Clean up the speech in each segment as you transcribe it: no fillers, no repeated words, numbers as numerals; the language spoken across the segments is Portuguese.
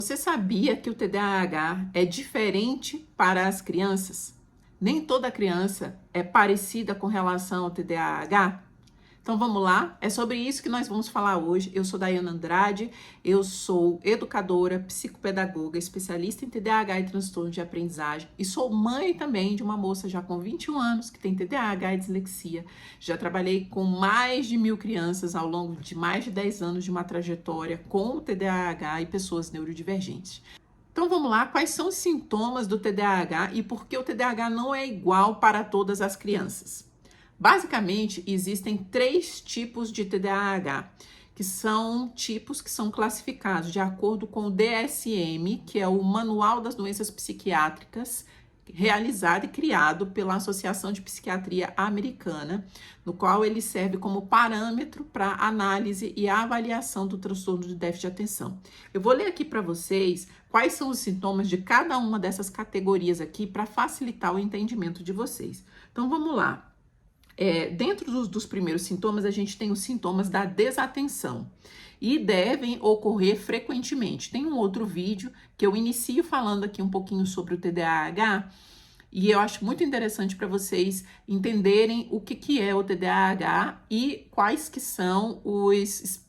Você sabia que o TDAH é diferente para as crianças? Nem toda criança é parecida com relação ao TDAH? Então vamos lá, é sobre isso que nós vamos falar hoje. Eu sou Daiana Andrade, eu sou educadora, psicopedagoga, especialista em TDAH e transtorno de aprendizagem e sou mãe também de uma moça já com 21 anos que tem TDAH e dislexia. Já trabalhei com mais de 1.000 crianças ao longo de mais de 10 anos de uma trajetória com o TDAH e pessoas neurodivergentes. Então vamos lá, quais são os sintomas do TDAH e por que o TDAH não é igual para todas as crianças? Basicamente, existem 3 tipos de TDAH, que são tipos que são classificados de acordo com o DSM, que é o Manual das Doenças Psiquiátricas, realizado e criado pela Associação de Psiquiatria Americana, no qual ele serve como parâmetro para análise e avaliação do transtorno de déficit de atenção. Eu vou ler aqui para vocês quais são os sintomas de cada uma dessas categorias aqui para facilitar o entendimento de vocês. Então vamos lá. Dentro dos primeiros sintomas, a gente tem os sintomas da desatenção e devem ocorrer frequentemente. Tem um outro vídeo que eu inicio falando aqui um pouquinho sobre o TDAH e eu acho muito interessante para vocês entenderem o que é o TDAH e quais que são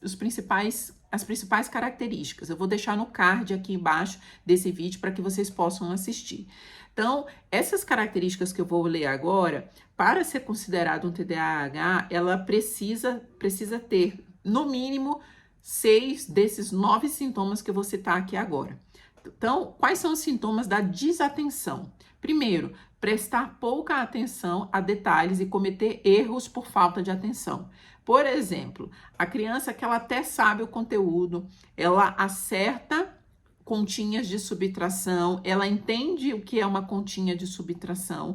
as principais características. Eu vou deixar no card aqui embaixo desse vídeo para que vocês possam assistir. Então, essas características que eu vou ler agora, para ser considerado um TDAH, ela precisa ter, no mínimo, 6 desses 9 sintomas que eu vou citar aqui agora. Então, quais são os sintomas da desatenção? Primeiro, prestar pouca atenção a detalhes e cometer erros por falta de atenção. Por exemplo, a criança que ela até sabe o conteúdo, ela acerta continhas de subtração, ela entende o que é uma continha de subtração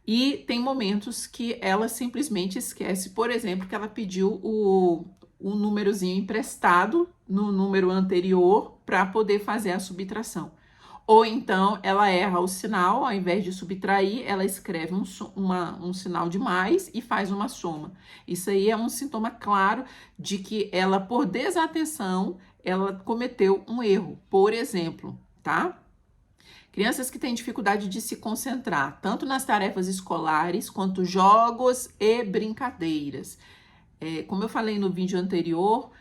e tem momentos que ela simplesmente esquece, por exemplo, que ela pediu o númerozinho emprestado no número anterior para poder fazer a subtração. Ou então ela erra o sinal, ao invés de subtrair, ela escreve um sinal de mais e faz uma soma. Isso aí é um sintoma claro de que ela, por desatenção, ela cometeu um erro, por exemplo, tá? Crianças que têm dificuldade de se concentrar, tanto nas tarefas escolares, quanto jogos e brincadeiras. Como eu falei no vídeo anterior,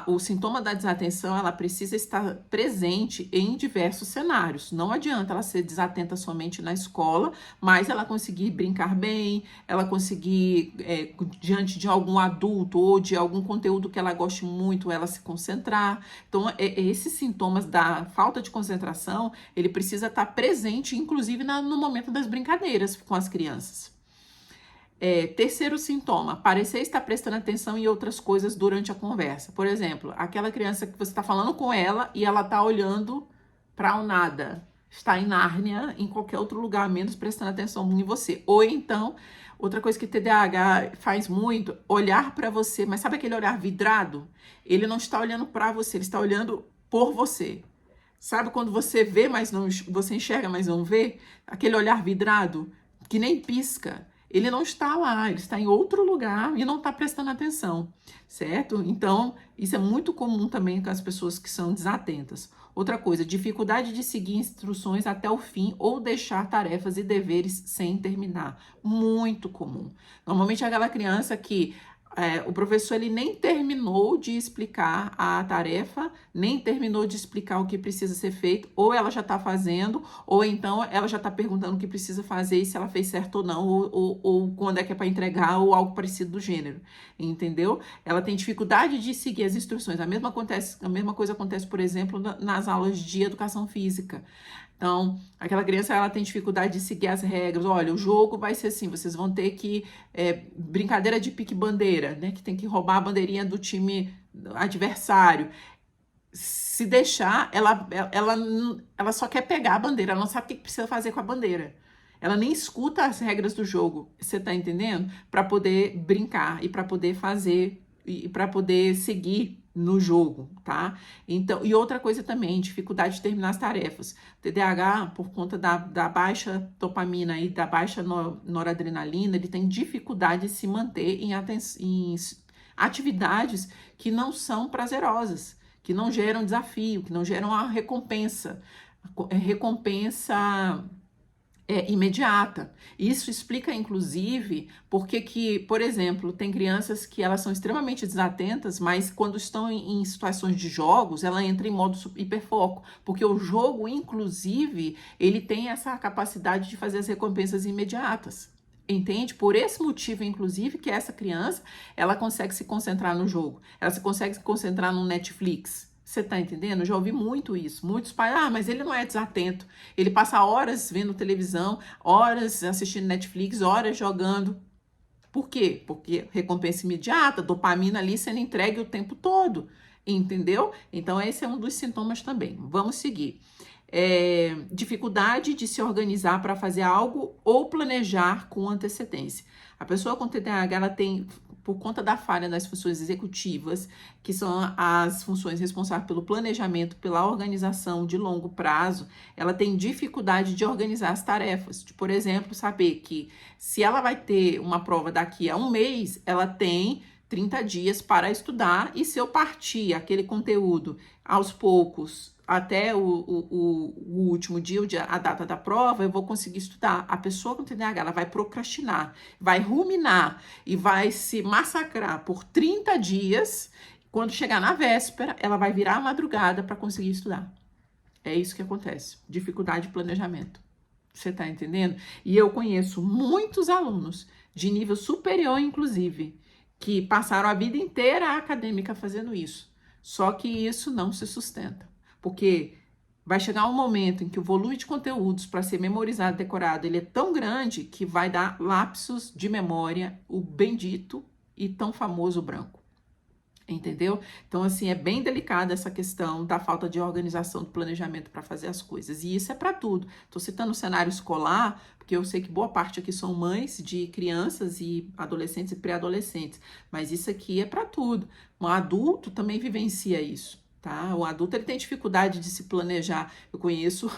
o sintoma da desatenção, ela precisa estar presente em diversos cenários. Não adianta ela ser desatenta somente na escola, mas ela conseguir brincar bem, ela conseguir, diante de algum adulto ou de algum conteúdo que ela goste muito, ela se concentrar. Então, esses sintomas da falta de concentração, ele precisa estar presente, inclusive no momento das brincadeiras com as crianças. Terceiro sintoma, parecer estar prestando atenção em outras coisas durante a conversa. Por exemplo, aquela criança que você está falando com ela e ela está olhando para o nada. Está em Nárnia, em qualquer outro lugar, menos prestando atenção em você. Ou então, outra coisa que TDAH faz muito, olhar para você. Mas sabe aquele olhar vidrado? Ele não está olhando para você, ele está olhando por você. Sabe quando você vê, mas não, você enxerga, mas não vê? Aquele olhar vidrado que nem pisca. Ele não está lá, ele está em outro lugar e não está prestando atenção, certo? Então, isso é muito comum também com as pessoas que são desatentas. Outra coisa, dificuldade de seguir instruções até o fim ou deixar tarefas e deveres sem terminar. Muito comum. Normalmente é aquela criança que o professor ele nem terminou de explicar a tarefa, nem terminou de explicar o que precisa ser feito, ou ela já está fazendo, ou então ela já está perguntando o que precisa fazer e se ela fez certo ou não, ou quando é que é para entregar, ou algo parecido do gênero, entendeu? Ela tem dificuldade de seguir as instruções. A mesma coisa acontece, por exemplo, nas aulas de educação física. Então, aquela criança, ela tem dificuldade de seguir as regras. Olha, o jogo vai ser assim, vocês vão ter que... brincadeira de pique-bandeira, né? Que tem que roubar a bandeirinha do time adversário. Se deixar, ela só quer pegar a bandeira, ela não sabe o que precisa fazer com a bandeira. Ela nem escuta as regras do jogo, você tá entendendo? Para poder brincar e para poder fazer, e para poder seguir no jogo, tá? Então, e outra coisa também, dificuldade de terminar as tarefas. TDAH, por conta da baixa dopamina e da baixa noradrenalina, ele tem dificuldade de se manter em atividades que não são prazerosas, que não geram desafio, que não geram a recompensa, imediata. Isso explica, inclusive, porque que, por exemplo, tem crianças que elas são extremamente desatentas, mas quando estão em situações de jogos, ela entra em modo hiperfoco, porque o jogo, inclusive, ele tem essa capacidade de fazer as recompensas imediatas. Entende? Por esse motivo, inclusive, que essa criança, ela consegue se concentrar no jogo, ela consegue se concentrar no Netflix. Você tá entendendo? Eu já ouvi muito isso. Muitos pais, mas ele não é desatento. Ele passa horas vendo televisão, horas assistindo Netflix, horas jogando. Por quê? Porque recompensa imediata, dopamina ali sendo entregue o tempo todo. Entendeu? Então, esse é um dos sintomas também. Vamos seguir. Dificuldade de se organizar para fazer algo ou planejar com antecedência. A pessoa com TDAH, ela tem, por conta da falha das funções executivas, que são as funções responsáveis pelo planejamento, pela organização de longo prazo, ela tem dificuldade de organizar as tarefas. De, por exemplo, saber que se ela vai ter uma prova daqui a um mês, ela tem 30 dias para estudar, e se eu partir aquele conteúdo aos poucos até o último dia, a data da prova, eu vou conseguir estudar. A pessoa com TDAH, ela vai procrastinar, vai ruminar e vai se massacrar por 30 dias. Quando chegar na véspera, ela vai virar a madrugada para conseguir estudar. É isso que acontece. Dificuldade de planejamento. Você tá entendendo? E eu conheço muitos alunos de nível superior, inclusive, que passaram a vida inteira acadêmica fazendo isso. Só que isso não se sustenta. Porque vai chegar um momento em que o volume de conteúdos para ser memorizado, decorado, ele é tão grande que vai dar lapsos de memória, o bendito e tão famoso branco. Entendeu? Então, assim, é bem delicada essa questão da falta de organização, do planejamento para fazer as coisas. E isso é para tudo. Estou citando o cenário escolar, porque eu sei que boa parte aqui são mães de crianças e adolescentes e pré-adolescentes. Mas isso aqui é para tudo. Um adulto também vivencia isso. Tá? O adulto ele tem dificuldade de se planejar. Eu conheço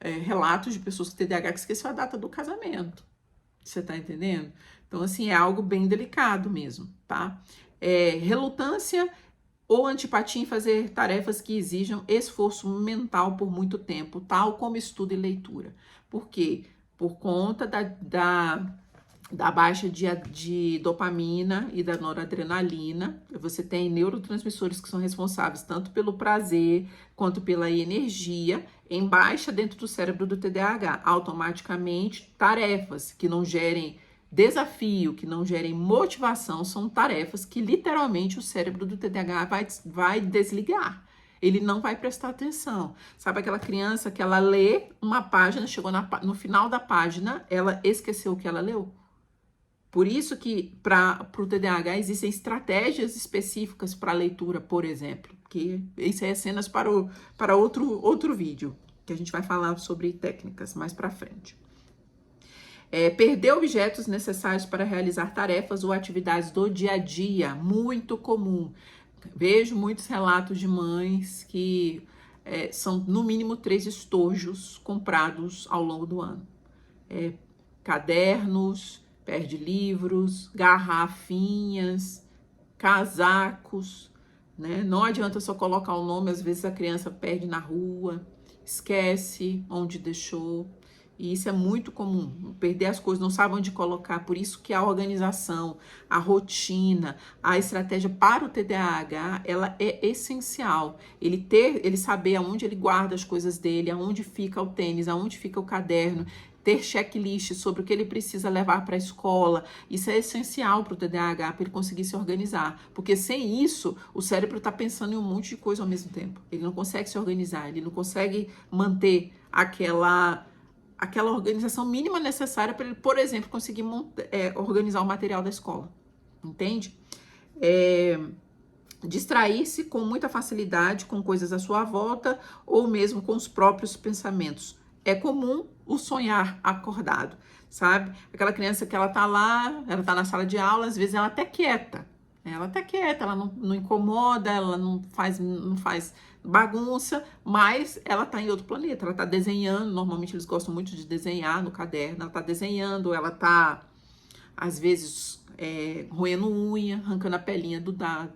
relatos de pessoas com TDAH que esqueceu a data do casamento. Você tá entendendo? Então, assim, é algo bem delicado mesmo, tá? Relutância ou antipatia em fazer tarefas que exijam esforço mental por muito tempo, tal como estudo e leitura. Por quê? Por conta da baixa de dopamina e da noradrenalina. Você tem neurotransmissores que são responsáveis tanto pelo prazer quanto pela energia em baixa dentro do cérebro do TDAH. Automaticamente, tarefas que não gerem desafio, que não gerem motivação, são tarefas que literalmente o cérebro do TDAH vai desligar. Ele não vai prestar atenção. Sabe aquela criança que ela lê uma página, chegou no final da página, ela esqueceu o que ela leu? Por isso que para o TDAH existem estratégias específicas para leitura, por exemplo. Que isso é cenas para outro vídeo, que a gente vai falar sobre técnicas mais para frente. Perder objetos necessários para realizar tarefas ou atividades do dia a dia, muito comum. Vejo muitos relatos de mães que são no mínimo 3 estojos comprados ao longo do ano. Cadernos, perde livros, garrafinhas, casacos, né? Não adianta só colocar o nome, às vezes a criança perde na rua, esquece onde deixou. E isso é muito comum, perder as coisas, não sabe onde colocar. Por isso que a organização, a rotina, a estratégia para o TDAH, ela é essencial. Ele saber aonde ele guarda as coisas dele, aonde fica o tênis, aonde fica o caderno, ter checklist sobre o que ele precisa levar para a escola. Isso é essencial para o TDAH, para ele conseguir se organizar. Porque sem isso, o cérebro está pensando em um monte de coisa ao mesmo tempo. Ele não consegue se organizar, ele não consegue manter aquela organização mínima necessária para ele, por exemplo, conseguir organizar o material da escola. Entende? Distrair-se com muita facilidade com coisas à sua volta ou mesmo com os próprios pensamentos. É comum o sonhar acordado, sabe? Aquela criança que ela tá lá, ela tá na sala de aula, às vezes ela até quieta. Ela não incomoda, ela não faz bagunça, mas ela tá em outro planeta, ela tá desenhando. Normalmente eles gostam muito de desenhar no caderno, ela tá desenhando, ela tá, às vezes, roendo unha, arrancando a pelinha do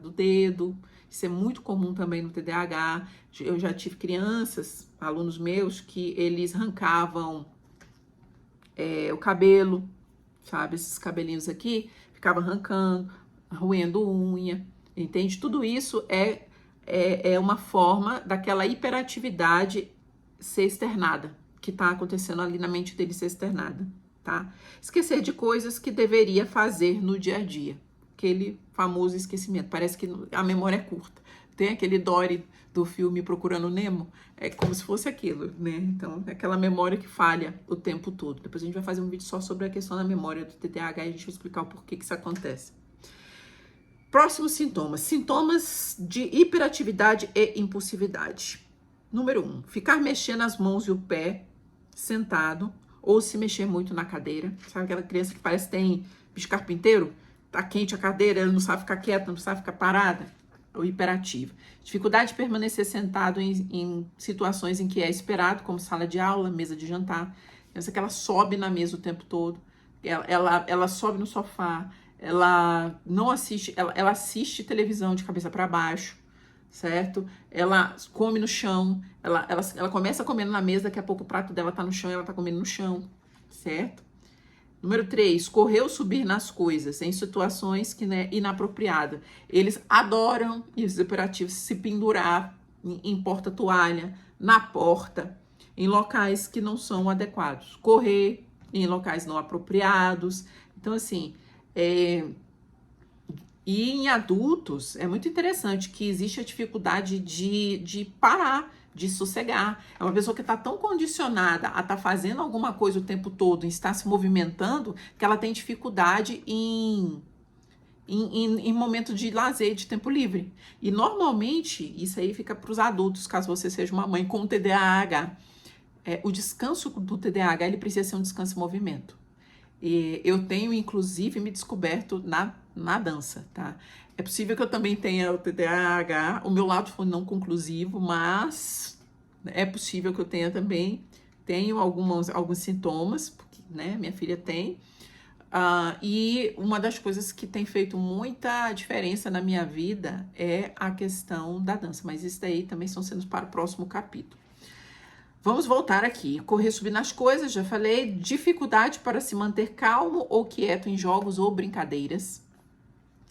dedo. Isso é muito comum também no TDAH. Eu já tive crianças, alunos meus, que eles arrancavam o cabelo, sabe? Esses cabelinhos aqui, ficava arrancando, roendo unha, entende? Tudo isso é uma forma daquela hiperatividade ser externada, que está acontecendo ali na mente dele ser externada, tá? Esquecer de coisas que deveria fazer no dia a dia. Aquele famoso esquecimento. Parece que a memória é curta. Tem aquele Dory do filme Procurando Nemo, é como se fosse aquilo, né? Então, é aquela memória que falha o tempo todo. Depois a gente vai fazer um vídeo só sobre a questão da memória do TDAH e a gente vai explicar o porquê que isso acontece. Próximos sintomas. Sintomas de hiperatividade e impulsividade. Número 1, ficar mexendo as mãos e o pé sentado ou se mexer muito na cadeira. Sabe aquela criança que parece que tem bicho carpinteiro? Tá quente a cadeira, ela não sabe ficar quieta, não sabe ficar parada. Ou hiperativa. Dificuldade de permanecer sentado em situações em que é esperado, como sala de aula, mesa de jantar. Criança que ela sobe na mesa o tempo todo. Ela sobe no sofá. Ela não assiste, ela assiste televisão de cabeça para baixo, certo? Ela come no chão, ela começa comendo na mesa, daqui a pouco o prato dela tá no chão e ela tá comendo no chão, certo? Número 3, correr ou subir nas coisas, em situações que é inapropriada. Eles adoram, os hiperativos, se pendurar em porta-toalha, na porta, em locais que não são adequados. Correr em locais não apropriados. Então, assim, e em adultos, é muito interessante que existe a dificuldade de parar, de sossegar. É uma pessoa que está tão condicionada a estar fazendo alguma coisa o tempo todo, em estar se movimentando, que ela tem dificuldade em momento de lazer, de tempo livre. E normalmente, isso aí fica para os adultos, caso você seja uma mãe com TDAH. O descanso do TDAH, ele precisa ser um descanso em movimento. E eu tenho, inclusive, me descoberto na dança, tá? É possível que eu também tenha o TDAH, o meu lado foi não conclusivo, mas é possível que eu tenha também. Tenho alguns sintomas, porque, né, minha filha tem. E uma das coisas que tem feito muita diferença na minha vida é a questão da dança. Mas isso daí também são cenas para o próximo capítulo. Vamos voltar aqui. Correr, subir nas coisas, já falei. Dificuldade para se manter calmo ou quieto em jogos ou brincadeiras.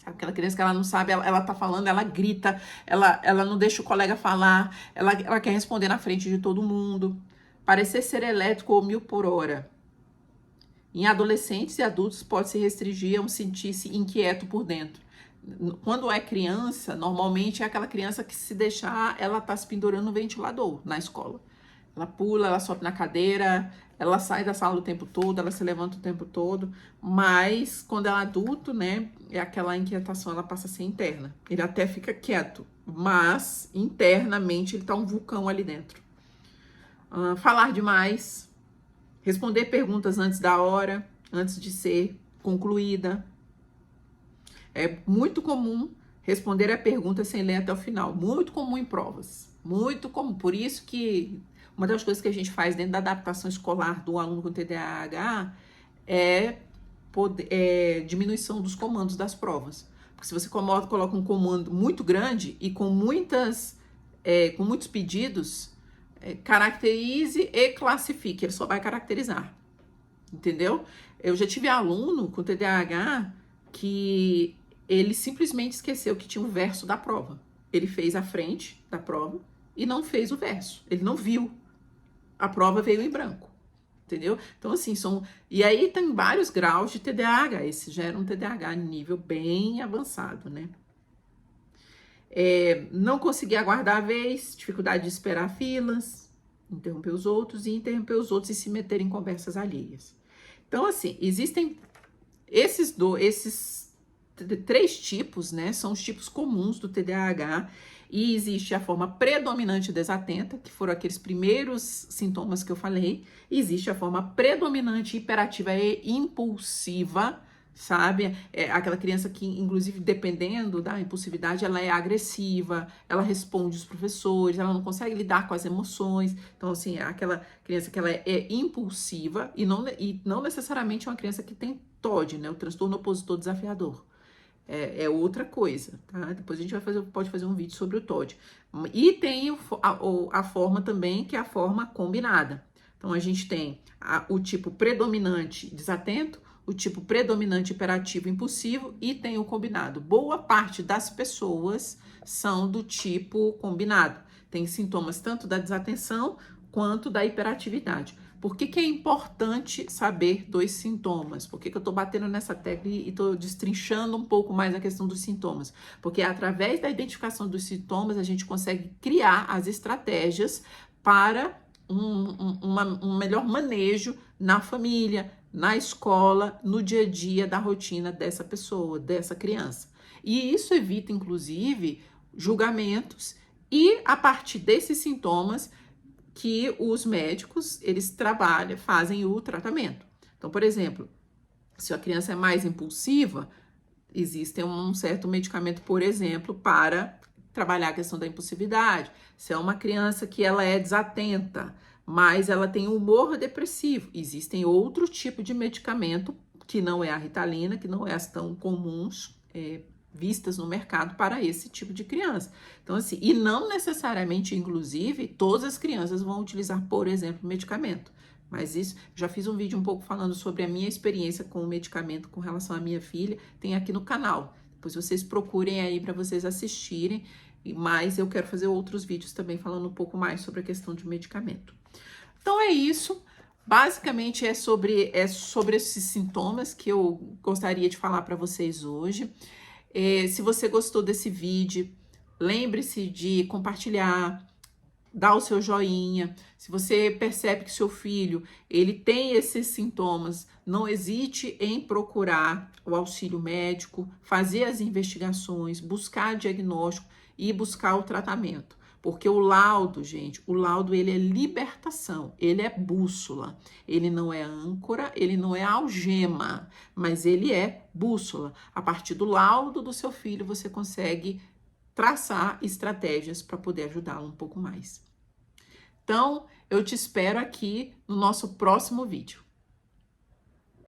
Aquela criança que ela não sabe, ela tá falando, ela grita, ela não deixa o colega falar, ela quer responder na frente de todo mundo. Parecer ser elétrico ou 1000 por hora. Em adolescentes e adultos pode se restringir a sentir-se inquieto por dentro. Quando é criança, normalmente é aquela criança que se deixar, ela tá se pendurando no ventilador na escola. Ela pula, ela sobe na cadeira, ela sai da sala o tempo todo, ela se levanta o tempo todo, mas quando ela é adulto, né, aquela inquietação, ela passa a ser interna. Ele até fica quieto, mas internamente ele tá um vulcão ali dentro. Falar demais, responder perguntas antes da hora, antes de ser concluída. É muito comum responder a pergunta sem ler até o final, muito comum em provas, muito comum. Por isso que uma das coisas que a gente faz dentro da adaptação escolar do aluno com TDAH é diminuição dos comandos das provas. Porque se você coloca um comando muito grande e com muitos pedidos, caracterize e classifique. Ele só vai caracterizar. Entendeu? Eu já tive aluno com TDAH que ele simplesmente esqueceu que tinha um verso da prova. Ele fez a frente da prova e não fez o verso. Ele não viu. A prova veio em branco, entendeu? Então, assim, E aí tem vários graus de TDAH. Esse já era um TDAH nível bem avançado, né? Não conseguir aguardar a vez, dificuldade de esperar filas, interromper os outros e se meter em conversas alheias. Então, assim, existem esses 3 tipos, né? São os tipos comuns do TDAH. E existe a forma predominante desatenta, que foram aqueles primeiros sintomas que eu falei. E existe a forma predominante hiperativa e impulsiva, sabe? Aquela criança que, inclusive, dependendo da impulsividade, ela é agressiva, ela responde os professores, ela não consegue lidar com as emoções. Então, assim, é aquela criança que ela é impulsiva e não necessariamente é uma criança que tem TOD, né? O transtorno opositor desafiador. é outra coisa, tá? Depois a gente pode fazer um vídeo sobre o TOD. E tem a forma também, que é a forma combinada. Então, a gente tem o tipo predominante desatento, o tipo predominante hiperativo impulsivo e tem o combinado. Boa parte das pessoas são do tipo combinado. Tem sintomas tanto da desatenção quanto da hiperatividade. Por que é importante saber dos sintomas? Por que eu estou batendo nessa tecla e estou destrinchando um pouco mais a questão dos sintomas? Porque através da identificação dos sintomas, a gente consegue criar as estratégias para um melhor manejo na família, na escola, no dia a dia da rotina dessa pessoa, dessa criança. E isso evita, inclusive, julgamentos e, a partir desses sintomas, que os médicos, eles fazem o tratamento. Então, por exemplo, se a criança é mais impulsiva, existe um certo medicamento, por exemplo, para trabalhar a questão da impulsividade. Se é uma criança que ela é desatenta, mas ela tem humor depressivo, existem outro tipo de medicamento, que não é a Ritalina, que não é as tão comuns, vistas no mercado para esse tipo de criança. Então, assim, e não necessariamente, inclusive, todas as crianças vão utilizar, por exemplo, medicamento. Mas isso, já fiz um vídeo um pouco falando sobre a minha experiência com o medicamento com relação à minha filha, tem aqui no canal. Depois vocês procurem aí para vocês assistirem, mas eu quero fazer outros vídeos também falando um pouco mais sobre a questão de medicamento. Então é isso. Basicamente é sobre esses sintomas que eu gostaria de falar para vocês hoje. Se você gostou desse vídeo, lembre-se de compartilhar, dar o seu joinha. Se você percebe que seu filho ele tem esses sintomas, não hesite em procurar o auxílio médico, fazer as investigações, buscar diagnóstico e buscar o tratamento. Porque o laudo, gente, ele é libertação, ele é bússola, ele não é âncora, ele não é algema, mas ele é bússola. A partir do laudo do seu filho, você consegue traçar estratégias para poder ajudá-lo um pouco mais. Então, eu te espero aqui no nosso próximo vídeo.